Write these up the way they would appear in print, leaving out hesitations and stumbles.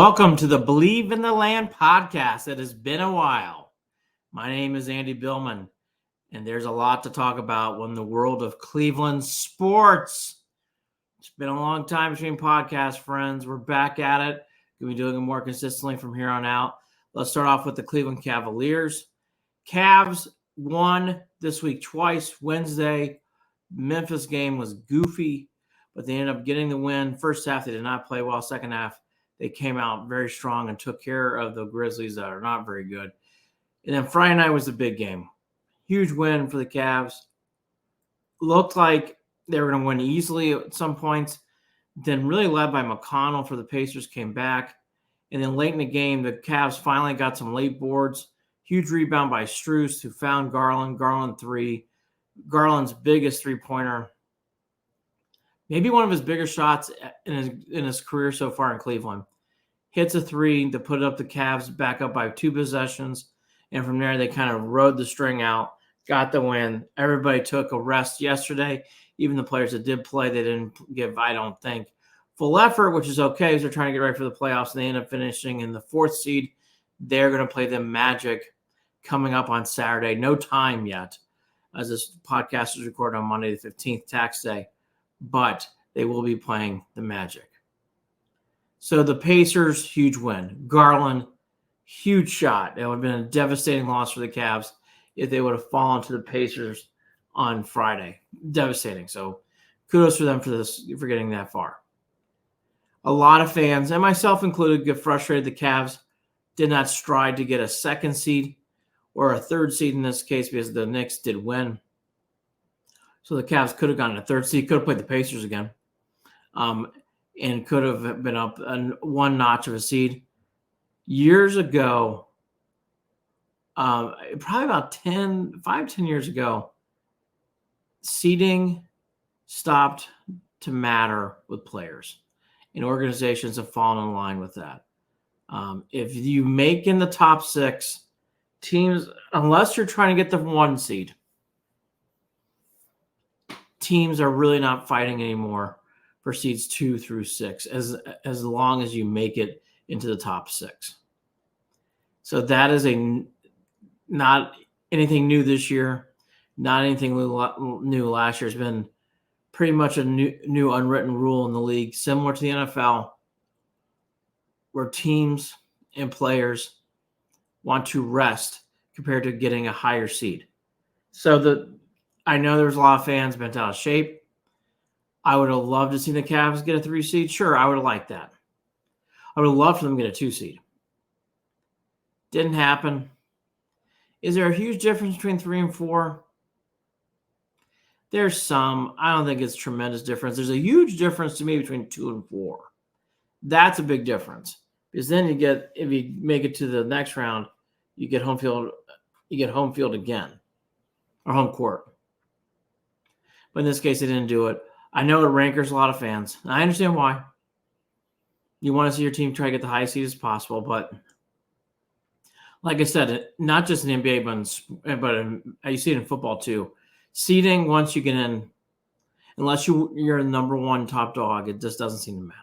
Welcome to the Believe in the Land podcast. It has been a while. My name is Andy Billman, and there's a lot to talk about in the world of Cleveland sports. It's been a long time between podcast friends. We're back at it. Going to be doing it more consistently from here on out. Let's start off with the Cleveland Cavaliers. Cavs won this week twice. Wednesday, Memphis game was goofy, but they ended up getting the win. First half, they did not play well. Second half, they came out very strong and took care of the Grizzlies that are not very good. And then Friday night was the big game. Huge win for the Cavs. Looked like they were going to win easily at some points. Then really led by McConnell for the Pacers came back. And then late in the game, the Cavs finally got some late boards. Huge rebound by Strus, who found Garland. Garland three. Garland's biggest three-pointer. Maybe one of his bigger shots in his career so far in Cleveland. Hits a three to put up the Cavs back up by 2 possessions. And from there, they kind of rode the string out, got the win. Everybody took a rest yesterday. Even the players that did play, they didn't give, I don't think, full effort, which is okay as they're trying to get ready for the playoffs. And they end up finishing in the 4th seed. They're going to play the Magic coming up on Saturday. No time yet, as this podcast is recorded on Monday the 15th, tax day. But they will be playing the Magic. So the Pacers, huge win. Garland, huge shot. It would have been a devastating loss for the Cavs if they would have fallen to the Pacers on Friday. Devastating. So kudos for them for getting that far. A lot of fans, and myself included, get frustrated the Cavs did not strive to get a 2nd seed or a 3rd seed in this case because the Knicks did win. So the Cavs could have gotten a 3rd seed, could have played the Pacers again, and could have been up one notch of a seed. Years ago, probably about 10 years ago, seeding stopped to matter with players, and organizations have fallen in line with that. If you make in the top 6, teams, unless you're trying to get the 1 seed, teams are really not fighting anymore for seeds 2 through 6 as long as you make it into the top 6. So that is not anything new this year, not anything new last year. It's been pretty much a new unwritten rule in the league, similar to the NFL, where teams and players want to rest compared to getting a higher seed. So I know there's a lot of fans bent out of shape. I would have loved to see the Cavs get a 3 seed. Sure, I would have liked that. I would have loved for them to get a 2 seed. Didn't happen. Is there a huge difference between 3 and 4? There's some. I don't think it's tremendous difference. There's a huge difference to me between 2 and 4. That's a big difference. Because then if you make it to the next round, you get home field. You get home field again, or home court. But in this case, they didn't do it. I know it rankers a lot of fans. I understand why. You want to see your team try to get the highest seed as possible, but like I said, not just in the NBA, but you see it in football too. Seeding, once you get in, unless you're the number 1 top dog, it just doesn't seem to matter.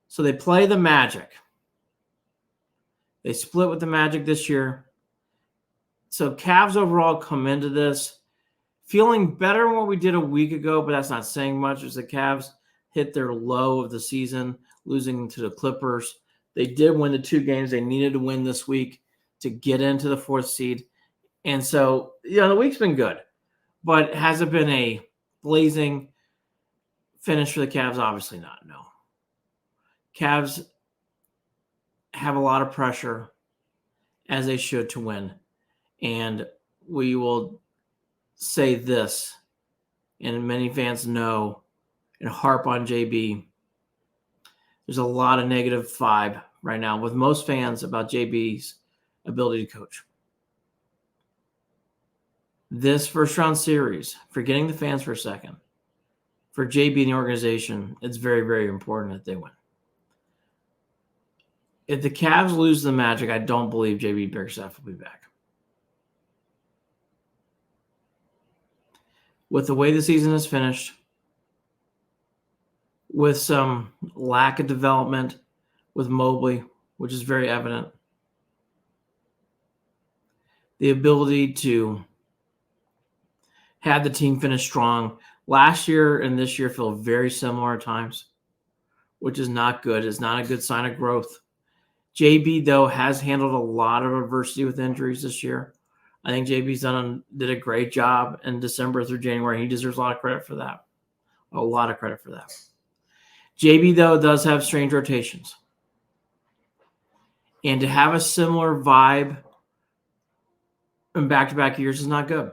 So they play the Magic. They split with the Magic this year. So Cavs overall come into this feeling better than what we did a week ago, but that's not saying much as the Cavs hit their low of the season, losing to the Clippers. They did win the 2 games they needed to win this week to get into the 4th seed. And so, the week's been good. But has it been a blazing finish for the Cavs? Obviously not, no. Cavs have a lot of pressure, as they should, to win. And we will say this, and many fans know and harp on JB. There's a lot of negative vibe right now with most fans about JB's ability to coach. This first round series, forgetting the fans for a second, for JB and the organization, it's very, very important that they win. If the Cavs lose the Magic, I don't believe JB Bickerstaff will be back. With the way the season is finished, with some lack of development with Mobley, which is very evident. The ability to have the team finish strong. Last year and this year feel very similar at times, which is not good. It's not a good sign of growth. JB, though, has handled a lot of adversity with injuries this year. I think JB's did a great job in December through January. He deserves a lot of credit for that. A lot of credit for that. JB, though, does have strange rotations. And to have a similar vibe in back-to-back years is not good.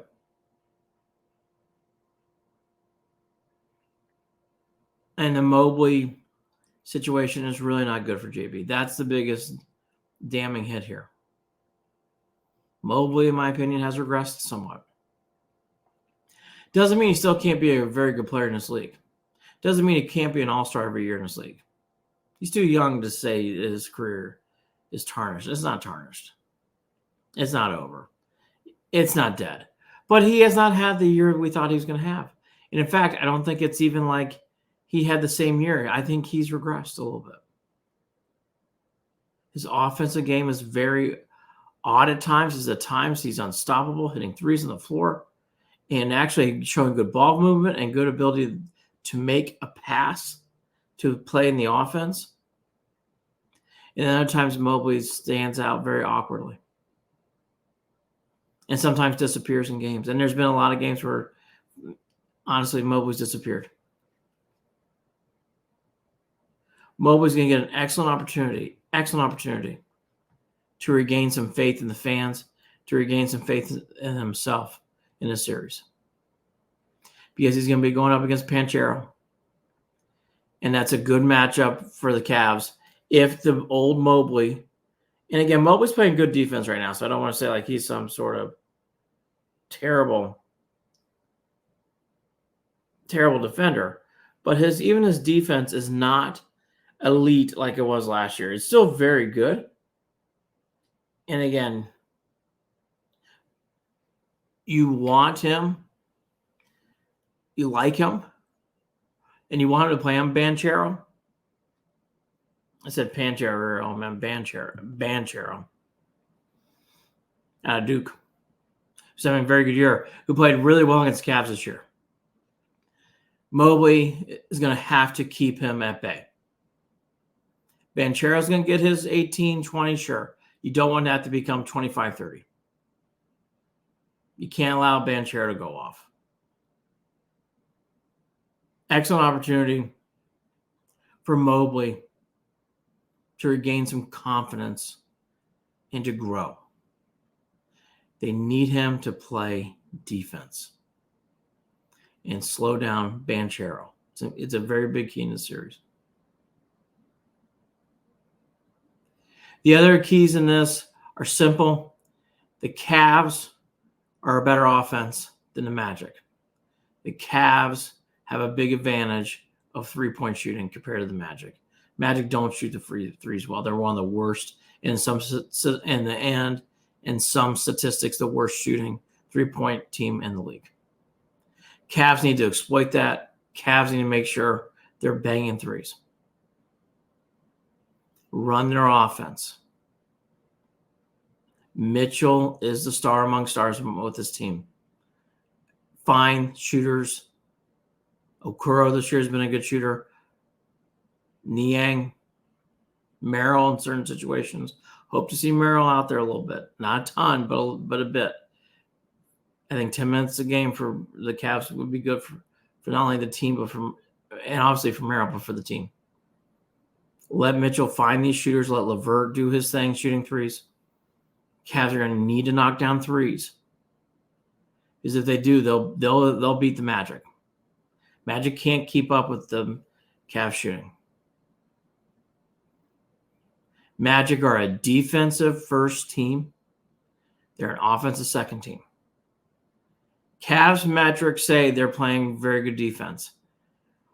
And the Mobley situation is really not good for JB. That's the biggest damning hit here. Mobley, in my opinion, has regressed somewhat. Doesn't mean he still can't be a very good player in this league. Doesn't mean he can't be an all-star every year in this league. He's too young to say his career is tarnished. It's not tarnished. It's not over. It's not dead. But he has not had the year we thought he was going to have. And in fact, I don't think it's even like he had the same year. I think he's regressed a little bit. His offensive game is very odd at times. At times he's unstoppable, hitting threes on the floor, and actually showing good ball movement and good ability to make a pass to play in the offense. And then other times Mobley stands out very awkwardly and sometimes disappears in games. And there's been a lot of games where, honestly, Mobley's disappeared. Mobley's going to get an excellent opportunity to regain some faith in the fans, to regain some faith in himself in this series. Because he's going to be going up against Banchero. And that's a good matchup for the Cavs. If the old Mobley, and again, Mobley's playing good defense right now, so I don't want to say like he's some sort of terrible defender. But even his defense is not elite like it was last year. It's still very good. And again, you want him, you like him, and you want him to play on Banchero. I said Banchero. Oh, man, Banchero. Out of Duke. Who's having a very good year. Who played really well against Cavs this year. Mobley is going to have to keep him at bay. Banchero's going to get his 18, 20, sure. You don't want that to become 25, 30. You can't allow Banchero to go off. Excellent opportunity for Mobley to regain some confidence and to grow. They need him to play defense and slow down Banchero. It's a very big key in the series. The other keys in this are simple. The Cavs are a better offense than the Magic. The Cavs have a big advantage of three-point shooting compared to the Magic. Magic don't shoot the threes well. They're one of the worst in some statistics, the worst shooting three-point team in the league. Cavs need to exploit that. Cavs need to make sure they're banging threes. Run their offense. Mitchell is the star among stars with this team. Fine shooters. Okoro this year has been a good shooter. Niang, Merrill in certain situations. Hope to see Merrill out there a little bit. Not a ton, but a bit. I think 10 minutes a game for the Cavs would be good for not only the team, and obviously for Merrill, but for the team. Let Mitchell find these shooters. Let LeVert do his thing, shooting threes. Cavs are going to need to knock down threes. Because if they do, they'll beat the Magic. Magic can't keep up with the Cavs shooting. Magic are a defensive first team. They're an offensive second team. Cavs metrics say they're playing very good defense.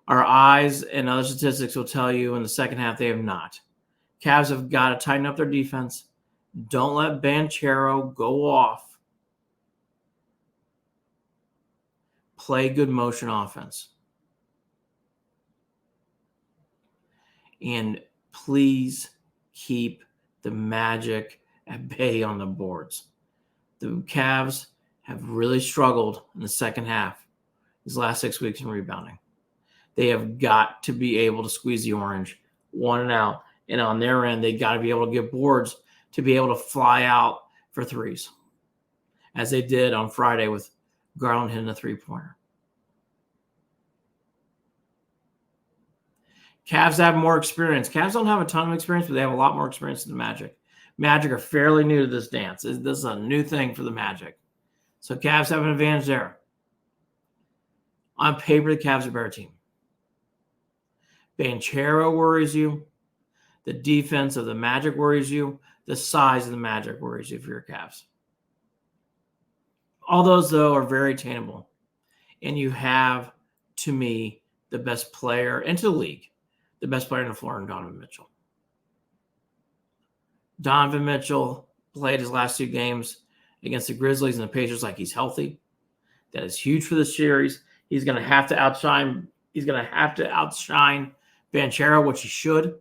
Our eyes and other statistics will tell you in the second half they have not. Cavs have got to tighten up their defense. Don't let Banchero go off. Play good motion offense. And please keep the Magic at bay on the boards. The Cavs have really struggled in the second half these last 6 weeks in rebounding. They have got to be able to squeeze the orange one and out. And on their end, they got to be able to get boards to be able to fly out for threes, as they did on Friday with Garland hitting a three-pointer. Cavs have more experience. Cavs don't have a ton of experience, but they have a lot more experience than the Magic. Magic are fairly new to this dance. This is a new thing for the Magic. So Cavs have an advantage there. On paper, the Cavs are a better team. Banchero worries you. The defense of the Magic worries you. The size of the Magic worries you for your Cavs. All those, though, are very attainable. And you have, to me, the best player into the league, the best player on the floor in Donovan Mitchell. Donovan Mitchell played his last 2 games against the Grizzlies and the Pacers like he's healthy. That is huge for the series. He's going to have to outshine. He's going to have to outshine Banchero, which he should.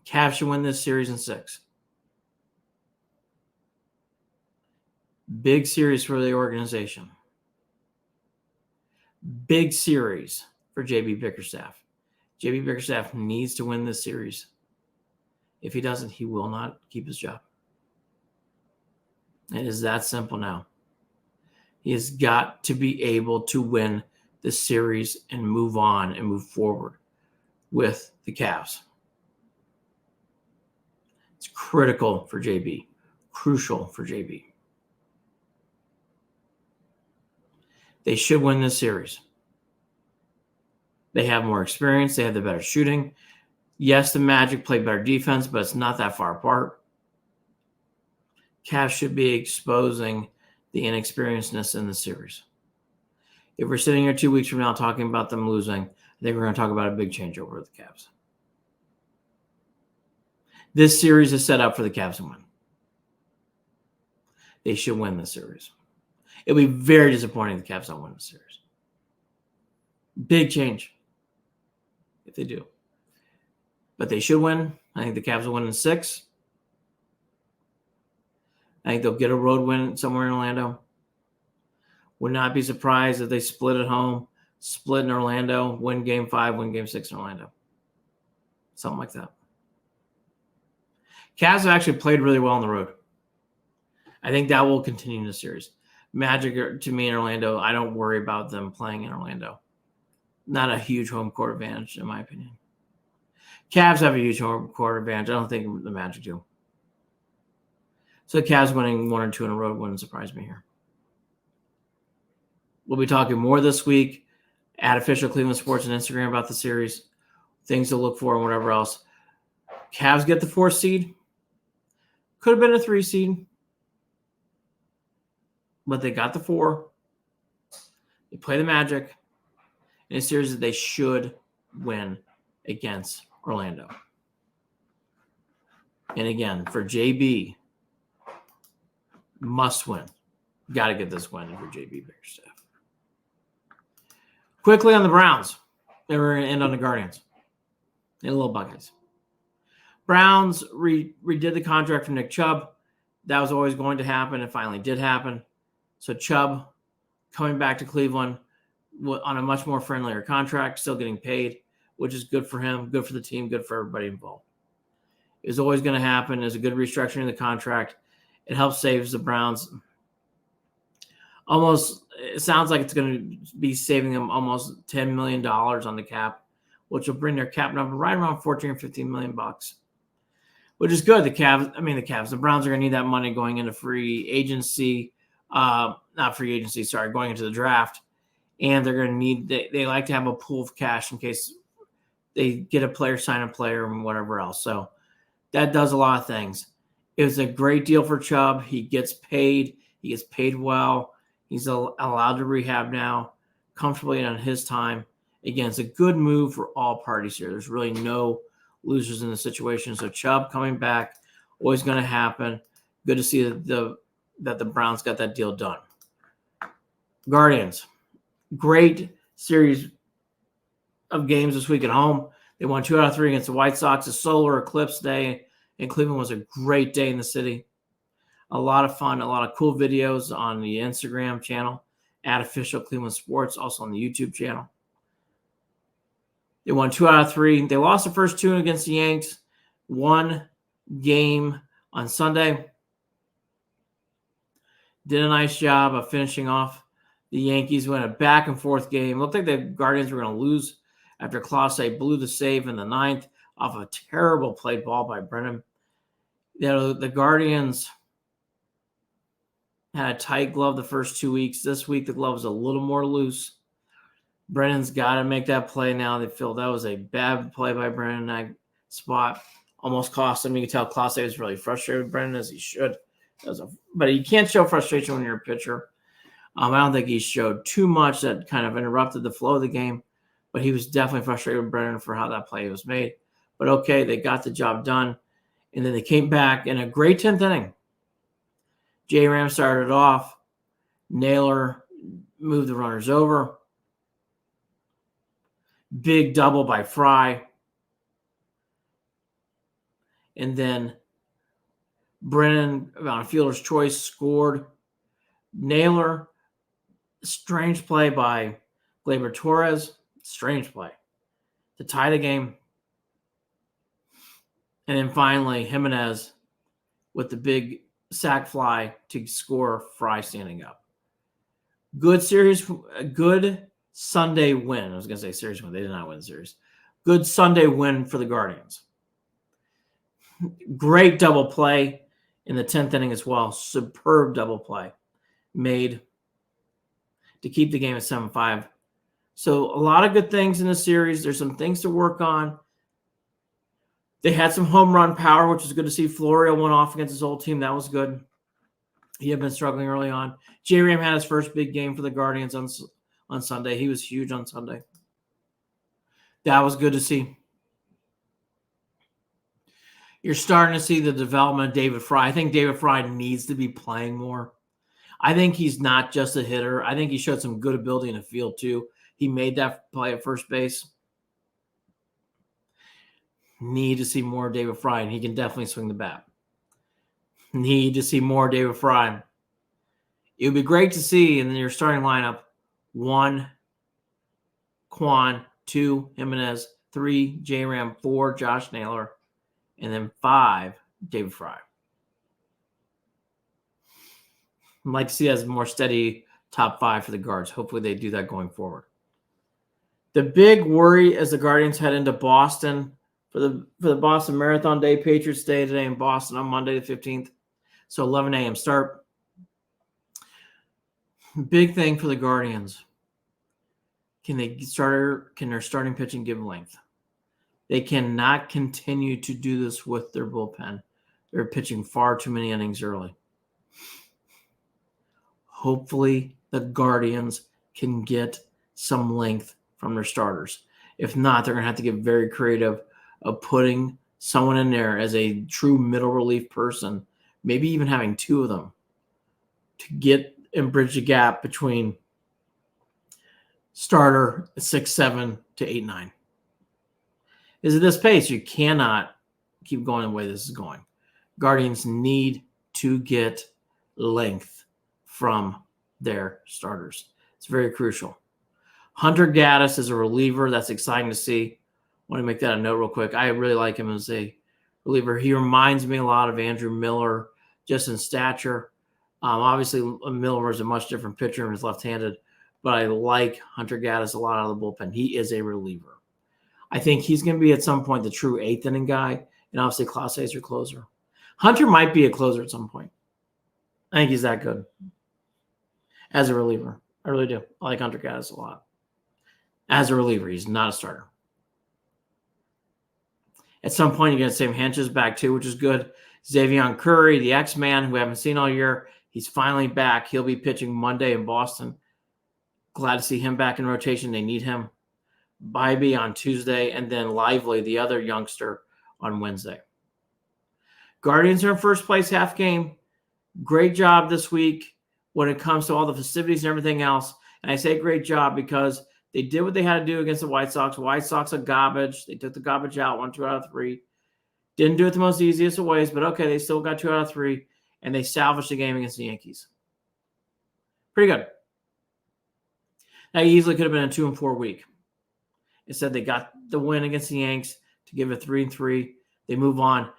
Cavs should win this series in 6. Big series for the organization. Big series for J.B. Bickerstaff. J.B. Bickerstaff needs to win this series. If he doesn't, he will not keep his job. It is that simple now. He has got to be able to win the series and move on and move forward with the Cavs. It's critical for JB. Crucial for JB. They should win this series. They have more experience. They have the better shooting. Yes, the Magic play better defense, but it's not that far apart. Cavs should be exposing the inexperiencedness in the series. If we're sitting here 2 weeks from now talking about them losing, I think we're going to talk about a big changeover with the Cavs. This series is set up for the Cavs to win. They should win this series. It'll be very disappointing if the Cavs don't win the series. Big change if they do. But they should win. I think the Cavs will win in 6. I think they'll get a road win somewhere in Orlando. Would not be surprised if they split at home, split in Orlando, win Game 5, win Game 6 in Orlando. Something like that. Cavs have actually played really well on the road. I think that will continue in the series. Magic, to me, in Orlando, I don't worry about them playing in Orlando. Not a huge home court advantage, in my opinion. Cavs have a huge home court advantage. I don't think the Magic do. So the Cavs winning 1 or 2 in a row wouldn't surprise me here. We'll be talking more this week at Official Cleveland Sports and Instagram about the series, things to look for and whatever else. Cavs get the 4th seed. Could have been a 3 seed. But they got the 4. They play the Magic in a series that they should win against Orlando. And again, for JB, must win. Got to get this win for JB Bickerstaff. Quickly on the Browns. Then we're going to end on the Guardians. And a little Buckeyes. Browns redid the contract for Nick Chubb. That was always going to happen. It finally did happen. So Chubb coming back to Cleveland on a much more friendlier contract, still getting paid, which is good for him, good for the team, good for everybody involved. It was always going to happen. There's a good restructuring of the contract. It helps save the Browns. It sounds like it's going to be saving them almost $10 million on the cap, which will bring their cap number right around $14 or $15 million, which is good. The Browns are going to need that money going into free agency. Going into the draft. And they're going to need, they like to have a pool of cash in case they get a player, sign a player, and whatever else. So that does a lot of things. It was a great deal for Chubb. He gets paid. He gets paid well. He's allowed to rehab now comfortably on his time. Again, it's a good move for all parties here. There's really no losers in the situation. So Chubb coming back, always going to happen. Good to see that the Browns got that deal done. Guardians, great series of games this week at home. They won 2 out of 3 against the White Sox. A solar eclipse day in Cleveland was a great day in the city. A lot of fun, a lot of cool videos on the Instagram channel at Official Cleveland Sports, also on the YouTube channel. They won 2 out of 3. They lost the first 2 against the Yanks. 1 game on Sunday. Did a nice job of finishing off the Yankees. Went a back-and-forth game. Looked like the Guardians were going to lose after Clase blew the save in the 9th off a terrible played ball by Brennan. The Guardians had a tight glove the first 2 weeks. This week, the glove is a little more loose. Brennan's got to make that play now. They feel that was a bad play by Brennan. That spot almost cost him. You can tell Clase was really frustrated with Brennan, as he should. But you can't show frustration when you're a pitcher. I don't think he showed too much that kind of interrupted the flow of the game. But he was definitely frustrated with Brennan for how that play was made. But okay, they got the job done. And then they came back in a great 10th inning. J-Ram started off. Naylor moved the runners over. Big double by Fry. And then Brennan, on a fielder's choice, scored. Naylor, strange play by Gleyber Torres. Strange play to tie the game. And then finally, Jimenez with the big sac fly to score. Fry standing up. Good series, a good Sunday win. I was going to say series win. They did not win the series. Good Sunday win for the Guardians. Great double play in the 10th inning as well. Superb double play made to keep the game at 7-5. So a lot of good things in the series. There's some things to work on. They had some home run power, which was good to see. Florio went off against his old team. That was good. He had been struggling early on. J-Ram had his first big game for the Guardians on Sunday. He was huge on Sunday. That was good to see. You're starting to see the development of David Fry. I think David Fry needs to be playing more. I think he's not just a hitter. I think he showed some good ability in the field too. He made that play at first base. Need to see more David Fry, and he can definitely swing the bat. Need to see more David Fry. It would be great to see in your starting lineup 1, Quan, 2, Jimenez, 3, J-Ram, 4, Josh Naylor, and then 5, David Fry. I'd like to see that as a more steady top 5 for the Guards. Hopefully they do that going forward. The big worry as the Guardians head into Boston for the Boston Marathon Day. Patriots Day today in Boston on Monday the 15th. So 11 a.m. start. Big thing for the Guardians. Can their starting pitching give length? They cannot continue to do this with their bullpen. They're pitching far too many innings early. Hopefully the Guardians can get some length from their starters. If not, they're going to have to get very creative of putting someone in there as a true middle relief person, maybe even having 2 of them to get and bridge the gap between starter 6-7 to 8-9. Is at this pace, you cannot keep going the way this is going. Guardians need to get length from their starters. It's very crucial. Hunter Gaddis is a reliever. That's exciting to see. I want to make that a note real quick. I really like him as a reliever. He reminds me a lot of Andrew Miller, just in stature. Obviously, Miller is a much different pitcher and is left-handed, but I like Hunter Gaddis a lot out of the bullpen. He is a reliever. I think he's going to be at some point the true 8th inning guy, and obviously Clase is your closer. Hunter might be a closer at some point. I think he's that good as a reliever. I really do. I like Hunter Gaddis a lot. As a reliever, he's not a starter. At some point, you're going to see him Hench's back too, which is good. Xavier Curry, the X-Man, who we haven't seen all year, he's finally back. He'll be pitching Monday in Boston. Glad to see him back in rotation. They need him. Bybee on Tuesday, and then Lively, the other youngster, on Wednesday. Guardians are in first place half game. Great job this week when it comes to all the festivities and everything else. And I say great job because They did what they had to do against the White Sox. White Sox are garbage. They took the garbage out, won 2 out of 3. Didn't do it the most easiest of ways, but okay, they still got 2 out of 3, and they salvaged the game against the Yankees. Pretty good. That easily could have been a 2-4 week. Instead, they got the win against the Yanks to give it 3-3. They move on.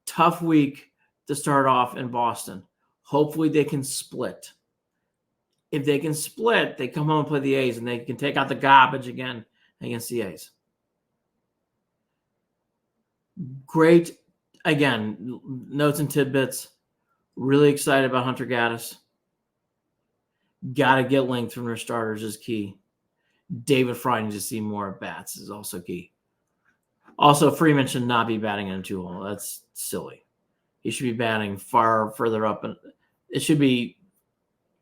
Tough week to start off in Boston. Hopefully, they can split. If they can split, they come home and play the A's, and they can take out the garbage again against the A's. Great, again, notes and tidbits. Really excited about Hunter Gaddis. Got to get length from their starters is key. David Fry needs to see more at bats is also key. Also, Freeman should not be batting in a 2-hole. That's silly. He should be batting far further up. And it should be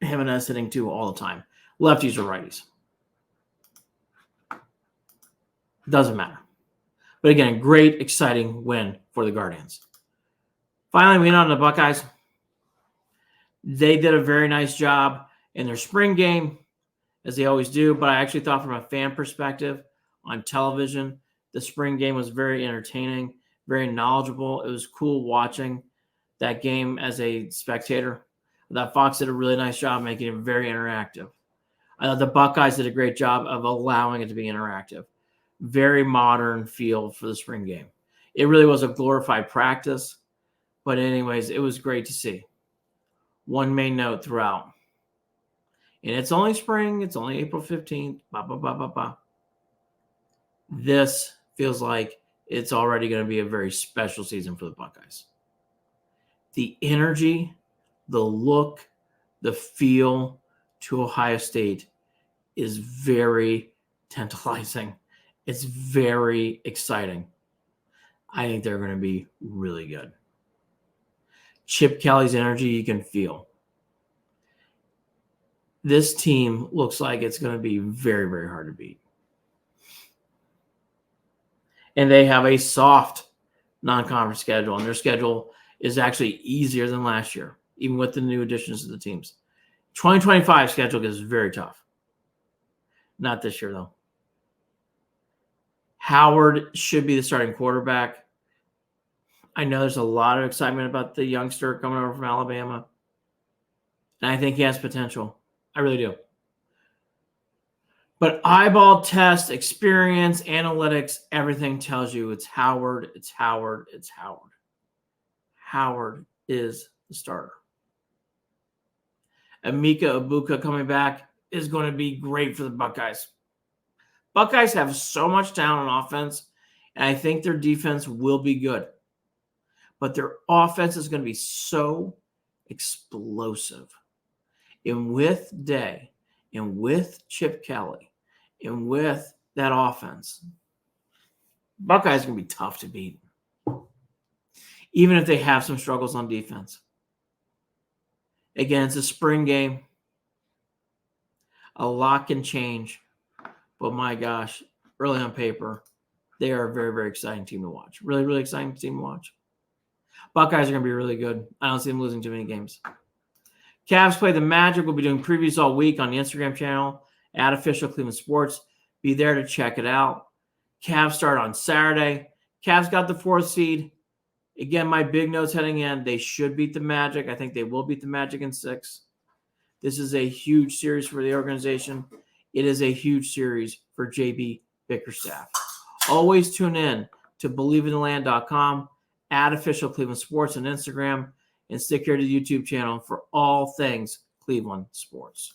him and us hitting 2 all the time. Lefties or righties. Doesn't matter. But again, great, exciting win for the Guardians. Finally, we on to the Buckeyes. They did a very nice job in their spring game, as they always do. But I actually thought from a fan perspective on television, the spring game was very entertaining, very knowledgeable. It was cool watching that game as a spectator. I thought Fox did a really nice job making it very interactive. I thought the Buckeyes did a great job of allowing it to be interactive. Very modern feel for the spring game. It really was a glorified practice. But anyways, it was great to see. One main note throughout. And it's only spring. It's only April 15th. This feels like it's already going to be a very special season for the Buckeyes. The energy, the look, the feel to Ohio State is very tantalizing. It's very exciting. I think they're going to be really good. Chip Kelly's energy you can feel. This team looks like it's going to be very, very hard to beat. And they have a soft non-conference schedule, and their schedule is actually easier than last year, even with the new additions to the teams. 2025 schedule gets very tough. Not this year, though. Howard should be the starting quarterback. I know there's a lot of excitement about the youngster coming over from Alabama, and I think he has potential. I really do. But eyeball test, experience, analytics, everything tells you it's Howard, it's Howard, it's Howard. Howard is the starter. Emeka Egbuka coming back is going to be great for the Buckeyes. Buckeyes have so much talent on offense, and I think their defense will be good. But their offense is going to be so explosive. And with Day, and with Chip Kelly, and with that offense, Buckeyes are going to be tough to beat. Even if they have some struggles on defense. Again, it's a spring game. A lot can change. But my gosh, early on paper, they are a very, very exciting team to watch. Really, really exciting team to watch. Buckeyes are going to be really good. I don't see them losing too many games. Cavs play the Magic. We'll be doing previews all week on the Instagram channel at Official Cleveland Sports. Be there to check it out. Cavs start on Saturday. Cavs got the 4th seed. Again, my big notes heading in, they should beat the Magic. I think they will beat the Magic in 6. This is a huge series for the organization. It is a huge series for JB Bickerstaff. Always tune in to BelieveInTheLand.com, at Official Cleveland Sports on Instagram, and stick here to the YouTube channel for all things Cleveland sports.